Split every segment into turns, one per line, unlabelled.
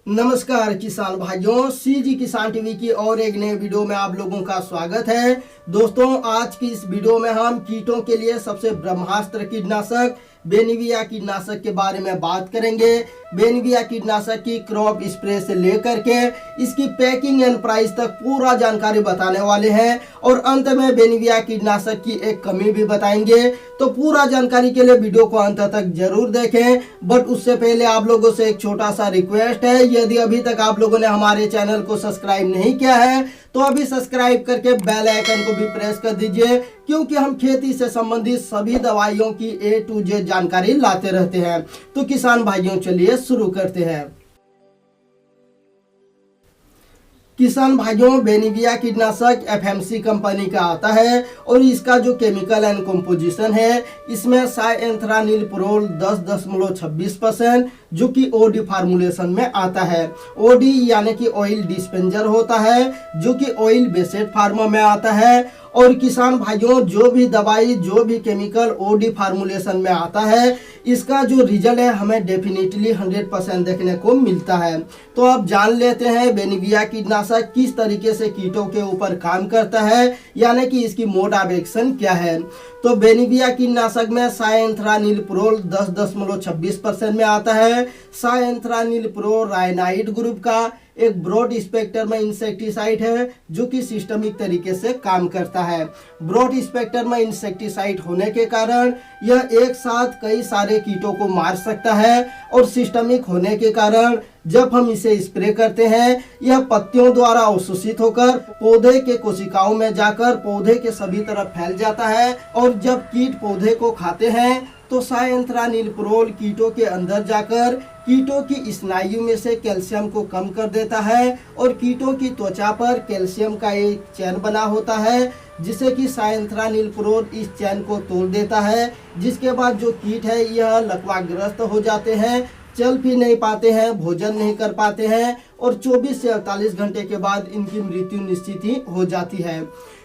नमस्कार किसान भाइयों, सीजी किसान टीवी की और एक नए वीडियो में आप लोगों का स्वागत है। दोस्तों, आज की इस वीडियो में हम कीटों के लिए सबसे ब्रह्मास्त्र कीटनाशक बेनिविया कीटनाशक के बारे में बात करेंगे। बेनिविया कीटनाशक की क्रॉप स्प्रे से लेकर के इसकी पैकिंग एंड प्राइस तक पूरा जानकारी बताने वाले हैं और अंत में बेनिविया कीटनाशक की एक कमी भी बताएंगे। तो पूरा जानकारी के लिए वीडियो को अंत तक जरूर देखें। बट उससे पहले आप लोगों से एक छोटा सा रिक्वेस्ट है, यदि अभी तक आप लोगों ने हमारे चैनल को सब्सक्राइब नहीं किया है तो अभी सब्सक्राइब करके बेल आइकन को भी प्रेस कर दीजिए, क्योंकि हम खेती से संबंधित सभी दवाइयों की A to Z जानकारी लाते रहते हैं। तो किसान भाइयों, चलिए शुरू करते हैं। किसान भाइयों, बेनिविया कीटनाशक FMC कंपनी का आता है और इसका जो केमिकल एंड कंपोजिशन है, इसमें साइएंथ्रानिलप्रोल 10.26% जो कि OD फार्मूलेशन में आता है। OD यानी कि ऑयल डिस्पेंसर होता है, जो कि ऑयल बेस्ड फार्मा में आता है। और किसान भाइयों, जो भी दवाई, जो भी केमिकल OD फार्मूलेशन में आता है, इसका जो रिजल्ट है हमें डेफिनेटली 100% देखने को मिलता है। तो अब जान लेते हैं बेनिविया कीटनाशक किस तरीके से कीटों के ऊपर काम करता है, यानी कि इसकी मोड ऑफ एक्शन क्या है। तो बेनिविया कीटनाशक में साइएंथ्रानिलप्रोल 10.26% में आता है। साइएंथ्रानिलप्रोल रायनाइड ग्रुप का एक ब्रॉड स्पेक्ट्रम में इंसेक्टिसाइड है, जो कि सिस्टमिक तरीके से काम करता है। ब्रॉड स्पेक्ट्रम में इंसेक्टिसाइड होने के कारण यह एक साथ कई सारे कीटों को मार सकता है और सिस्टमिक होने के कारण जब हम इसे स्प्रे करते हैं, यह पत्तियों द्वारा अवशोषित होकर पौधे के कोशिकाओं में जाकर पौधे के सभी तरफ फैल जाता है। और जब कीट पौधे को खाते हैं तो साइएंथ्रानिलप्रोल कीटों के अंदर जाकर कीटों की स्नायु में से कैल्शियम को कम कर देता है और कीटों की त्वचा पर कैल्शियम का एक चैन बना होता है, जिसे कि साइएंथ्रानिलप्रोल इस चैन को तोड़ देता है। जिसके बाद जो कीट है यह लकवाग्रस्त हो जाते हैं, चल फिर नहीं पाते हैं, भोजन नहीं कर पाते हैं और 24 से 48 घंटे के बाद इनकी मृत्यु निश्चित ही हो जाती है।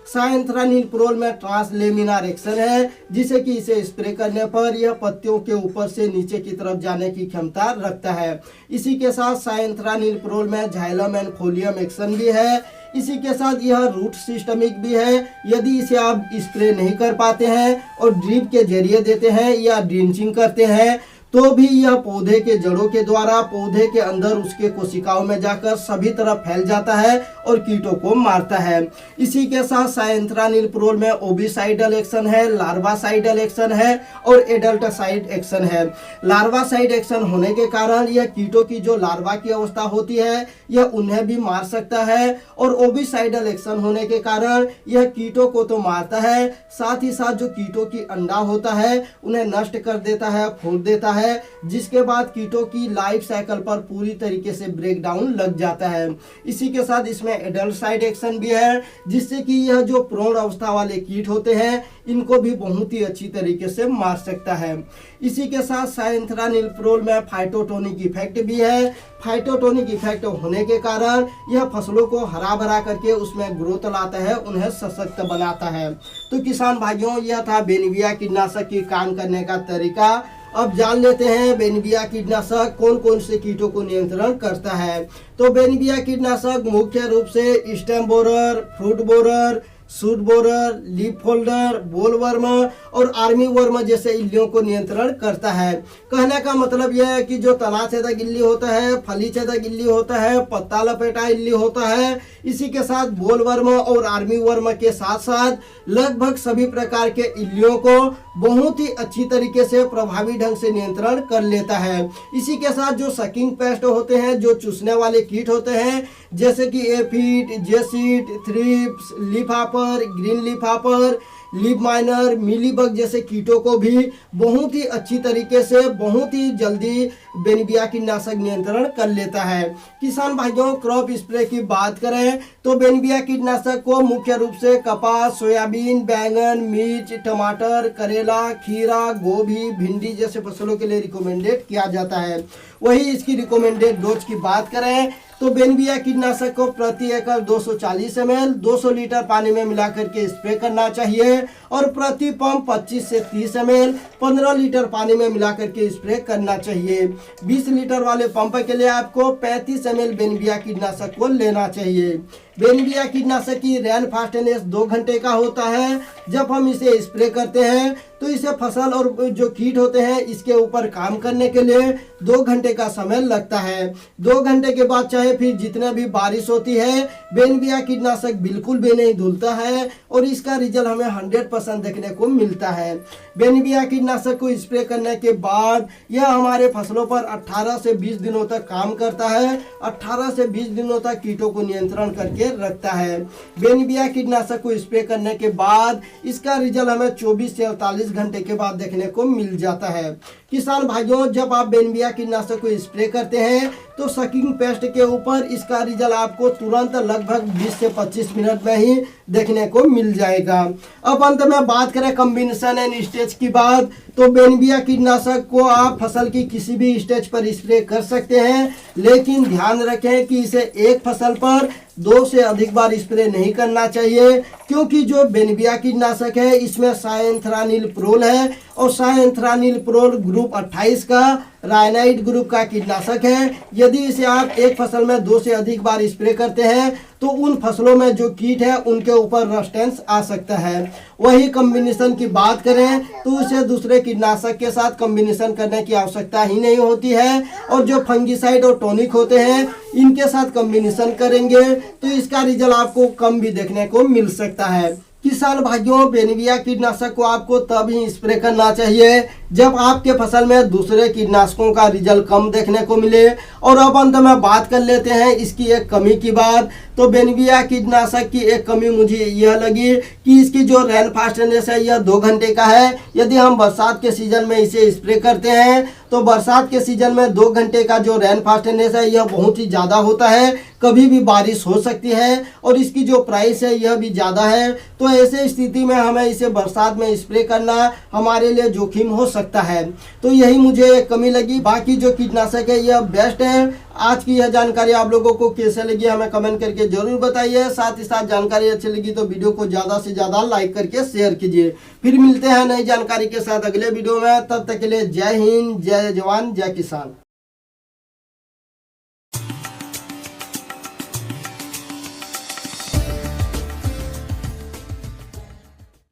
साइएंथ्रानिलप्रोल में ट्रांसलेमिनार एक्शन है, जिसे कि इसे स्प्रे करने पर यह पत्तियों के ऊपर से नीचे की तरफ जाने की क्षमता रखता है। इसी के साथ साइएंथ्रानिलप्रोल में जाइलम एंड फोलियम एक्शन भी है। इसी के साथ यह रूट सिस्टमिक भी है। यदि इसे आप स्प्रे नहीं कर पाते हैं और ड्रिप के जरिए देते हैं या ड्रिंचिंग करते हैं, तो भी यह पौधे के जड़ों के द्वारा पौधे के अंदर उसके कोशिकाओं में जाकर सभी तरफ फैल जाता है और कीटों को मारता है। इसी के साथ साइएंथ्रानिलप्रोल में ओविसाइडल एक्शन है, लार्वासाइडल एक्शन है और एडल्टसाइड एक्शन है। लार्वासाइड एक्शन होने के कारण यह कीटों की जो लार्वा की अवस्था होती है यह उन्हें भी मार सकता है और ओविसाइडल एक्शन होने के कारण यह कीटों को तो मारता है, साथ ही साथ जो कीटों की अंडा होता है उन्हें नष्ट कर देता है, फोड़ देता है, जिसके बाद कीटों की लाइफ साइकिल पर पूरी तरीके से ब्रेक डाउन लग जाता है। इसी के साथ इसमें एडल्टसाइड एक्शन भी है, जिससे कि यह जो प्रौढ़ अवस्था वाले कीट होते हैं इनको भी बहुत ही अच्छी तरीके से मार सकता है। इसी के साथ साइएंथ्रानिलप्रोल में फाइटोटोनिक इफेक्ट भी है। फाइटोटोनिक इफेक्ट होने के कारण यह फसलों को हरा भरा करके उसमें ग्रोथ लाता है, उन्हें सशक्त बनाता है। तो किसान भाइयों, यह था बेनिविया कीटनाशक की काम करने का तरीका। अब जान लेते हैं बेनिविया कीटनाशक कौन कौन से कीटों को नियंत्रण करता है। तो बेनिविया कीटनाशक मुख्य रूप से stem borer, fruit borer, suit borer, leaf folder, bollworm और आर्मी वर्म जैसे इल्लियों को नियंत्रण करता है। कहने का मतलब यह है कि जो तना छेदक इल्ली होता है, फली छेदक इल्ली होता है, पत्ता लपेटा इल्ली होता है, इसी के साथ बोलवर्म और आर्मी वर्म के साथ साथ लगभग सभी प्रकार के इल्लियों को बहुत ही अच्छी तरीके से प्रभावी ढंग से नियंत्रण कर लेता है। इसी के साथ जो सकिंग पेस्ट होते हैं, जो चूसने वाले कीट होते हैं, जैसे कि aphid, jassid, thrips, leafhopper, green leafhopper, leaf miner, mealybug जैसे कीटों को भी बहुत ही अच्छी तरीके से बहुत ही जल्दी बेनिविया कीटनाशक नियंत्रण कर लेता है। किसान भाइयों, क्रॉप स्प्रे की बात करें तो बेनिविया कीटनाशक को मुख्य रूप से कपास, सोयाबीन, बैंगन, मिर्च, टमाटर, करेला, खीरा, गोभी, भिंडी जैसे फसलों के लिए रिकमेंडेड किया जाता है। वही इसकी रिकमेंडेड डोज की बात करें तो बेनिविया कीटनाशक को प्रति एकड़ 240 ml 200 लीटर पानी में मिलाकर के स्प्रे करना चाहिए और प्रति पंप 25 से 30 ml 15 लीटर पानी में मिलाकर के स्प्रे करना चाहिए। 20 लीटर वाले पंप के लिए आपको 35 ml बेनिविया कीटनाशक को लेना चाहिए। बेनिविया कीटनाशक की रैन फास्टनेस 2 घंटे का होता है। जब हम इसे स्प्रे करते हैं तो इसे फसल और जो कीट होते हैं इसके ऊपर काम करने के लिए 2 घंटे का समय लगता है। 2 घंटे के बाद चाहे फिर जितने भी बारिश होती है बेनिविया कीटनाशक बिल्कुल भी नहीं धुलता है और इसका रिजल्ट हमें 100% देखने को मिलता है। बेनिविया कीटनाशक को स्प्रे करने के बाद यह हमारे फसलों पर 18 से 20 दिनों तक काम करता है। 18 से 20 दिनों तक कीटों को नियंत्रण करके रखता है। बेनिविया कीटनाशक को स्प्रे करने के बाद इसका रिजल्ट हमें 24 से 48 घंटे के बाद देखने को मिल जाता है। किसान भाइयों, जब आप बेनिविया कीटनाशक को स्प्रे करते हैं तो सकिंग पेस्ट के ऊपर इसका रिजल्ट आपको तुरंत लगभग 20 से 25 मिनट में ही देखने को मिल जाएगा। अब अंत में बात करें कॉम्बिनेशन एंड स्टेज की बात, तो बेनिविया कीटनाशक को आप फसल की किसी भी स्टेज पर स्प्रे कर सकते हैं, लेकिन ध्यान रखें कि इसे एक फसल पर 2 से अधिक बार स्प्रे नहीं करना चाहिए, क्योंकि जो बेनिविया कीटनाशक है इसमें सायंथ्रानिलप्रोल है और सायंथ्रानिलप्रोल ग्रुप 28 का रायनाइड ग्रुप का कीटनाशक है। यदि इसे आप एक फसल में 2 से अधिक बार स्प्रे करते हैं तो उन फसलों में जो कीट है उनके ऊपर रस्टेंस आ सकता है। वही कॉम्बिनेशन की बात करें तो उसे दूसरे कीटनाशक के साथ कॉम्बिनेशन करने की आवश्यकता ही नहीं होती है और जो फंगिसाइड और टॉनिक होते हैं इनके साथ कॉम्बिनेशन करेंगे तो इसका रिजल्ट आपको कम भी देखने को मिल सकता है। किसान भाइयों, बेनिविया कीटनाशक को आपको तब ही स्प्रे करना चाहिए जब आपके फसल में दूसरे कीटनाशकों का रिजल्ट कम देखने को मिले। और अब अंत में बात कर लेते हैं इसकी एक कमी की बात। तो बेनिविया कीटनाशक की एक कमी मुझे यह लगी कि इसकी जो रैन फास्टनेस है यह 2 घंटे का है। यदि हम बरसात के सीजन में इसे स्प्रे करते हैं तो बरसात के सीजन में 2 घंटे का जो रैन फास्टनेस है यह बहुत ही ज़्यादा होता है। कभी भी बारिश हो सकती है और इसकी जो प्राइस है यह भी ज़्यादा है। तो ऐसे स्थिति में हमें इसे बरसात में स्प्रे करना हमारे लिए जोखिम हो सकता है। तो यही मुझे एक कमी लगी। बाकी जो कीटनाशक है यह बेस्ट है। आज की यह जानकारी आप लोगों को कैसे लगी हमें कमेंट करके जरूर बताइए। साथ ही साथ जानकारी अच्छी लगी तो वीडियो को ज़्यादा से ज़्यादा लाइक करके शेयर कीजिए। फिर मिलते हैं नई जानकारी के साथ अगले वीडियो में। तब तक के लिए जय हिंद, जय जवान, जय किसान।